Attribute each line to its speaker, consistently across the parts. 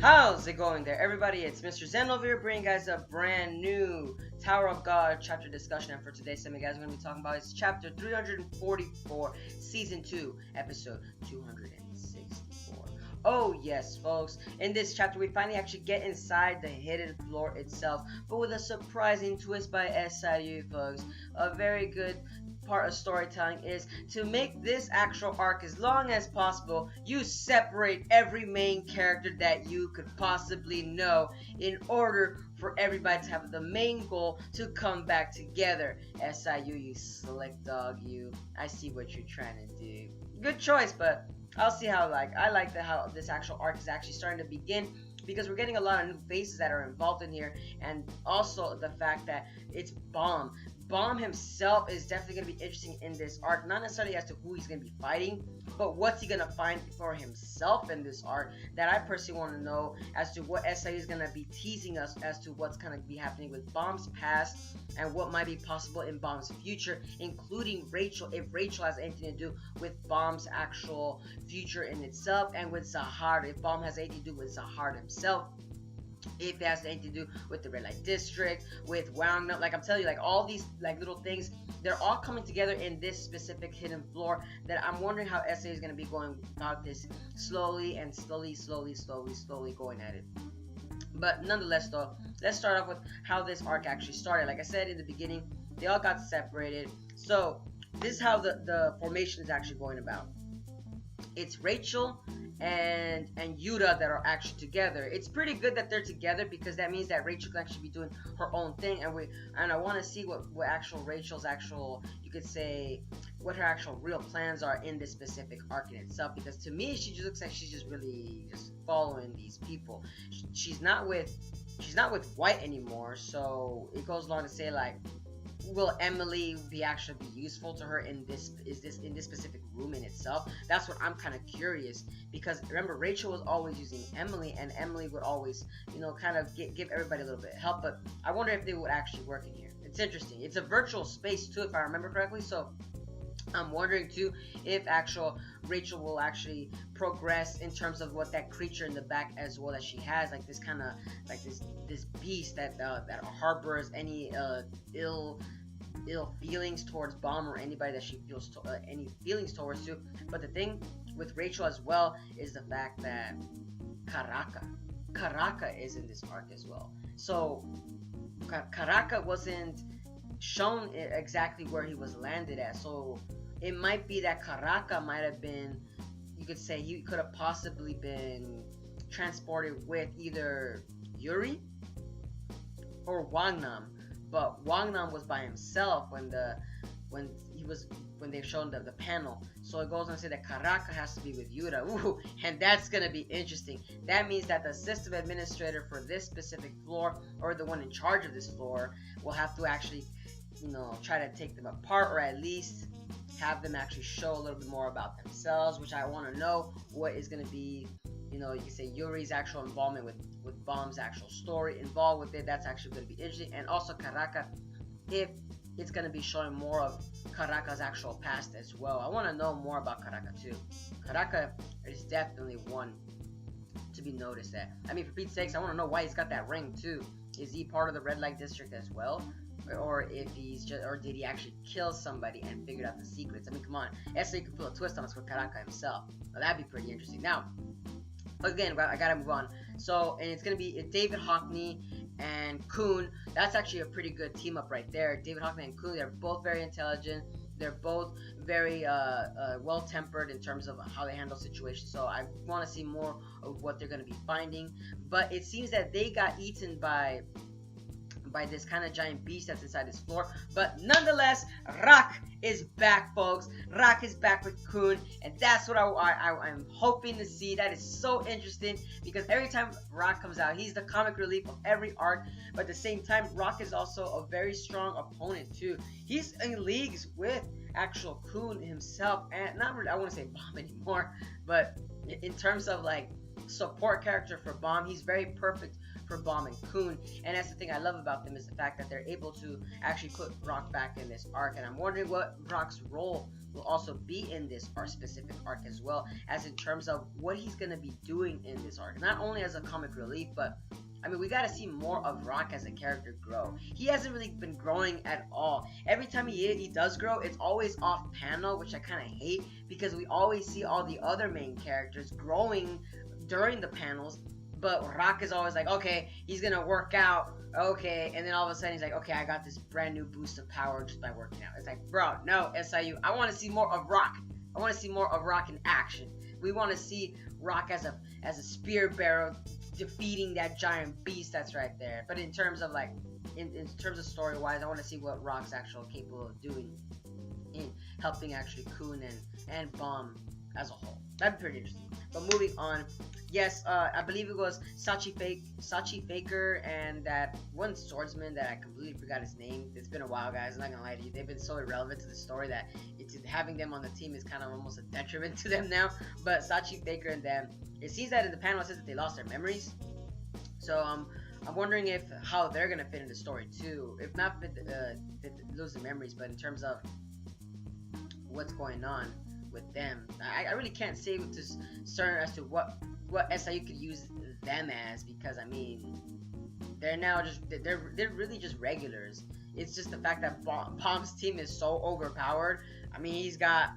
Speaker 1: How's it going there, everybody? It's Mr. Zen over here bringing you guys a brand new Tower of God chapter discussion. And for today's segment, guys, we're going to be talking about is chapter 344, season 2, episode 264. Oh yes, folks, in this chapter we finally actually get inside the hidden floor itself, but with a surprising twist by SIU, folks. A very good part of storytelling is to make this actual arc as long as possible. You separate every main character that you could possibly know in order for everybody to have the main goal to come back together. SIU, you slick dog, you. I see what you're trying to do. Good choice, but I'll see how I like how this actual arc is actually starting to begin, because we're getting a lot of new faces that are involved in here, and also the fact that it's Bomb. Bomb himself is definitely going to be interesting in this arc, not necessarily as to who he's going to be fighting, but what's he going to find for himself in this arc, that I personally want to know as to what SIU is going to be teasing us as to what's going to be happening with Bomb's past and what might be possible in Bomb's future, including Rachel, if Rachel has anything to do with Bomb's actual future in itself, and with Zahar, if Bomb has anything to do with Zahar himself, if it has anything to do with the red light district, with Wound Up. Like I'm telling you, like all these like little things, they're all coming together in this specific hidden floor, that I'm wondering how SA is going to be going about this slowly going at it. But nonetheless though, let's start off with how this arc actually started. Like I said in the beginning, they all got separated. So this is how the formation is actually going about. It's Rachel and Yuta that are actually together. It's pretty good that they're together, because that means that Rachel can actually be doing her own thing, and I want to see what actual Rachel's actual, you could say, what her actual real plans are in this specific arc in itself, because to me she just looks like she's just really just following these people. She's not with White anymore, so it goes along to say, like, will Emily actually be useful to her in this specific room in itself? That's what I'm kind of curious, because remember, Rachel was always using Emily, and Emily would always, kind of give everybody a little bit of help. But I wonder if they would actually work in here. It's interesting. It's a virtual space too, if I remember correctly, so I'm wondering too if actual Rachel will actually progress in terms of what that creature in the back as well that she has, like this kind of like this beast that harbors any ill feelings towards Bomb, or anybody that she feels any feelings towards too. But the thing with Rachel as well is the fact that Karaka is in this arc as well. So Karaka wasn't shown exactly where he was landed at, so it might be that Karaka might have been, you could say, he could have possibly been transported with either Yuri or Wangnam, but Wangnam was by himself when they showed the panel. So it goes on to say that Karaka has to be with Yuta. Ooh, and that's gonna be interesting. That means that the system administrator for this specific floor, or the one in charge of this floor, will have to actually, try to take them apart, or at least have them actually show a little bit more about themselves, which I want to know what is going to be, you can say Yuri's actual involvement with Bomb's actual story involved with it. That's actually going to be interesting. And also Karaka, if it's going to be showing more of Karaka's actual past as well. I want to know more about Karaka too. Karaka is definitely one to be noticed at. I mean, for Pete's sakes, I want to know why he's got that ring too. Is he part of the red light district as well? Or if he's just, or did he actually kill somebody and figured out the secrets? I mean, come on, SA could pull a twist on us with Karaka himself. Well, that'd be pretty interesting. Now, again, I gotta move on. So, and it's gonna be David Hockney and Kun. That's actually a pretty good team up right there. David Hockney and Kun, they're both very intelligent. They're both very well-tempered in terms of how they handle situations. So I want to see more of what they're gonna be finding. But it seems that they got eaten by this kind of giant beast that's inside this floor. But nonetheless, Rock is back, folks. Rock is back with Kun, and that's what I'm hoping to see. That is so interesting, because every time Rock comes out, he's the comic relief of every arc. But at the same time, Rock is also a very strong opponent too. He's in leagues with actual Kun himself, and not really, I wouldn't say Bomb anymore, but in terms of like support character for Bomb, he's very perfect for Bomb and Kun. And that's the thing I love about them, is the fact that they're able to actually put Rock back in this arc. And I'm wondering what Rock's role will also be in this specific arc as well, as in terms of what he's gonna be doing in this arc. Not only as a comic relief, but I mean, we gotta see more of Rock as a character grow. He hasn't really been growing at all. Every time he does grow, it's always off panel, which I kind of hate, because we always see all the other main characters growing during the panels, but Rock is always like, okay, he's gonna work out, okay, and then all of a sudden he's like, okay, I got this brand new boost of power just by working out. It's like, bro, no, SIU, I want to see more of Rock. I want to see more of Rock in action. We want to see Rock as a spear bearer defeating that giant beast that's right there. But in terms of like, in terms of story wise, I want to see what Rock's actually capable of doing in helping actually Kun and Bomb as a whole. That'd be pretty interesting. But moving on, yes, I believe it was Sachi Faker and that one swordsman that I completely forgot his name. It's been a while, guys. I'm not gonna lie to you. They've been so irrelevant to the story that having them on the team is kind of almost a detriment to them now. But Sachi Faker and them, it seems that in the panel it says that they lost their memories. So I'm wondering how they're gonna fit in the story too. If not lose the memories, but in terms of what's going on with them, I really can't say with this certain as to what SIU could use them as, because I mean they're now just they're really just regulars. It's just the fact that Bomb's team is so overpowered. I mean, he's got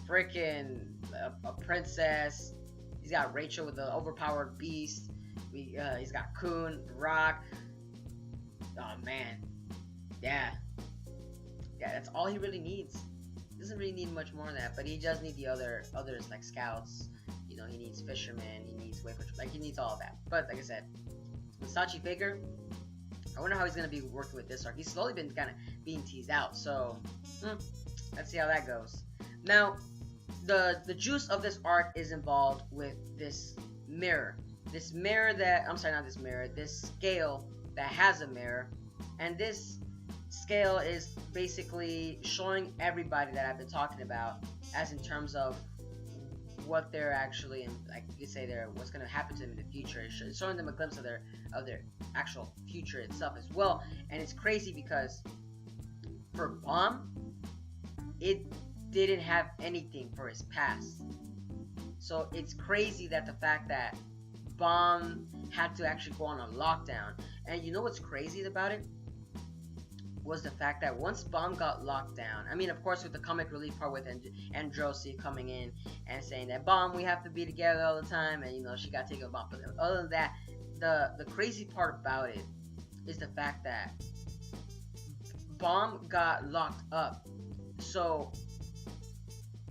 Speaker 1: freaking a princess. He's got Rachel with the overpowered beast. He's got Kun, Rock. Oh man, yeah. That's all he really needs. Doesn't really need much more than that, but he does need the others like scouts. You know, he needs fishermen, he needs way control, like he needs all of that. But like I said, with Sachi Faker, I wonder how he's gonna be working with this arc. He's slowly been kind of being teased out, so let's see how that goes. Now, the juice of this arc is involved with this mirror. This scale that has a mirror, and this scale is basically showing everybody that I've been talking about, as in terms of what they're actually, like you could say, what's going to happen to them in the future. It's showing them a glimpse of their actual future itself as well. And it's crazy because for Bomb, it didn't have anything for his past. So it's crazy that the fact that Bomb had to actually go on a lockdown. And you know what's crazy about it? Was the fact that once Bomb got locked down, I mean, of course, with the comic relief part with Androsi coming in and saying that Bomb, we have to be together all the time, and you know, she got taken with Bomb. But other than that, the crazy part about it is the fact that Bomb got locked up. So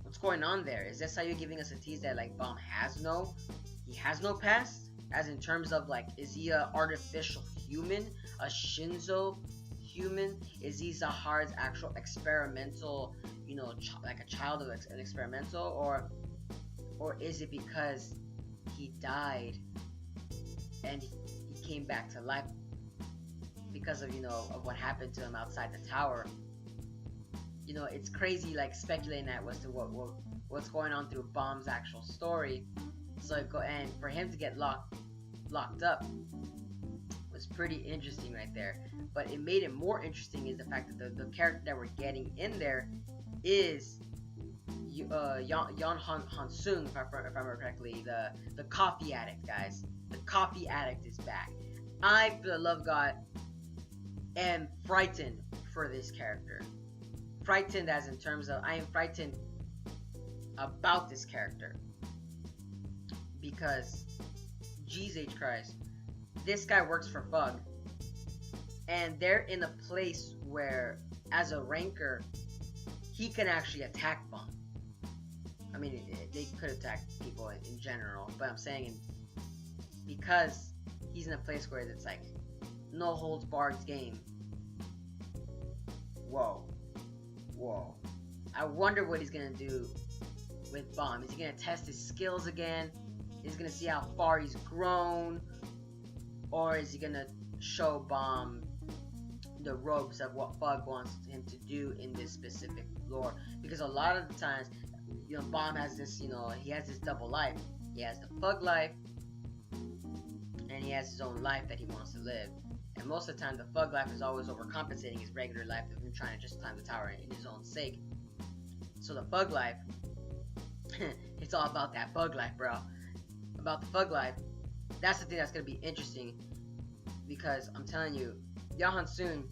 Speaker 1: what's going on there? Is this how you're giving us a tease that like Bomb has no past, as in terms of like, is he a artificial human, a Shinzo human? Is he Zahar's actual experimental, you know, like a child of an experimental, or is it because he died and he came back to life because of, you know, of what happened to him outside the tower? You know, it's crazy like speculating that as to what's going on through Bomb's actual story. So and for him to get locked up was pretty interesting right there. But it made it more interesting is the fact that the character that we're getting in there is Yon Hansung, if I remember correctly, the coffee addict, guys. The coffee addict is back. I, for the love of God, am frightened for this character. Frightened as in terms of, I am frightened about this character. Because, Jesus Christ, this guy works for Bug. And they're in a place where, as a ranker, he can actually attack Bomb. I mean, they could attack people in general, but I'm saying because he's in a place where it's like no holds barred game. Whoa. I wonder what he's gonna do with Bomb. Is he gonna test his skills again? Is he gonna see how far he's grown? Or is he gonna show Bomb the ropes of what Bug wants him to do in this specific lore? Because a lot of the times, you know, Bomb has this, you know, he has this double life. He has the Bug life, and he has his own life that he wants to live. And most of the time, the Bug life is always overcompensating his regular life of him trying to just climb the tower in his own sake. So the bug life, it's all about that bug life, bro. About the bug life. That's the thing that's gonna be interesting, because I'm telling you, Johan Soon,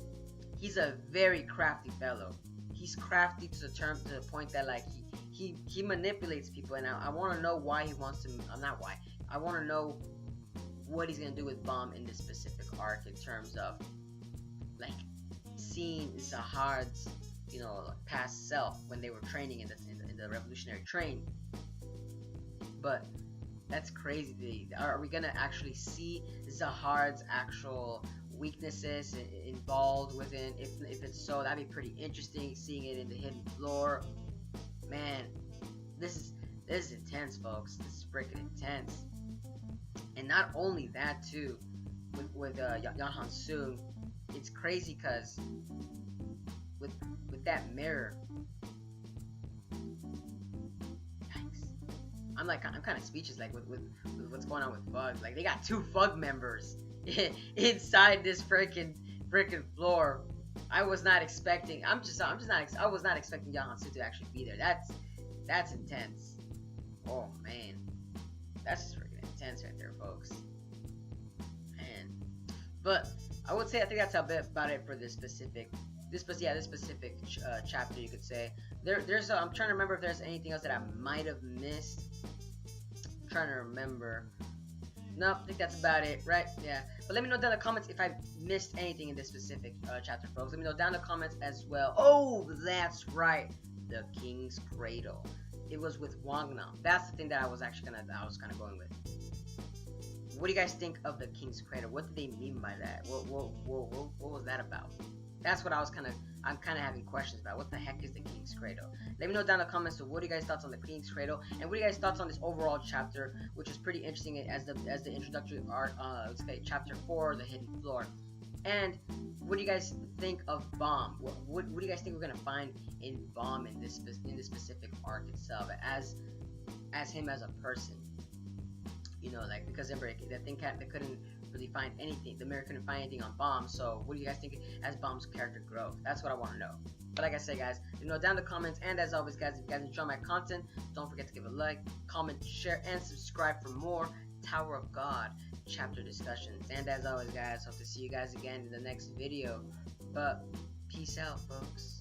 Speaker 1: he's a very crafty fellow. He's crafty to the point that like he manipulates people, and I want to know why he wants to. Not why. I want to know what he's gonna do with Bomb in this specific arc in terms of like seeing Zahard's past self when they were training in the revolutionary train. But that's crazy. Are we gonna actually see Zahard's actual weaknesses involved within? If it's so, that'd be pretty interesting. Seeing it in the hidden floor, man. This is intense, folks. This is freaking intense. And not only that, too, with Johan Soon, it's crazy because with that mirror. I'm kind of speechless, like with what's going on with Fug. Like they got 2 Fug members inside this freaking floor. I was not expecting. I was not expecting Johan Soon to actually be there. That's intense. Oh man, that's just freaking intense right there, folks. Man, but I would say I think that's about it for this specific chapter, you could say. There's I'm trying to remember if there's anything else that I might have missed. I'm trying to remember. No, I think that's about it, right? Yeah. But let me know down in the comments if I missed anything in this specific chapter, folks. Let me know down in the comments as well. Oh, that's right. The King's Cradle. It was with Wangnam. That's the thing that I was kind of going with. What do you guys think of the King's Cradle? What did they mean by that? What was that about? That's what I'm kind of having questions about. What the heck is the King's Cradle? Let me know down in the comments. So what are you guys' thoughts on the King's Cradle, and what are you guys' thoughts on this overall chapter, which is pretty interesting as the introductory arc. Let's say chapter 4, the hidden floor. And what do you guys think of Bomb? What do you guys think we're gonna find in Bomb in this specific arc itself, as him as a person? Like, because remember, they couldn't really find anything. The mirror couldn't find anything on Bomb. So what do you guys think as Bomb's character growth? That's what I want to know. But like I said, guys, down in the comments. And as always, guys, if you guys enjoy my content, don't forget to give a like, comment, share, and subscribe for more Tower of God chapter discussions. And as always, guys, hope to see you guys again in the next video. But peace out, folks.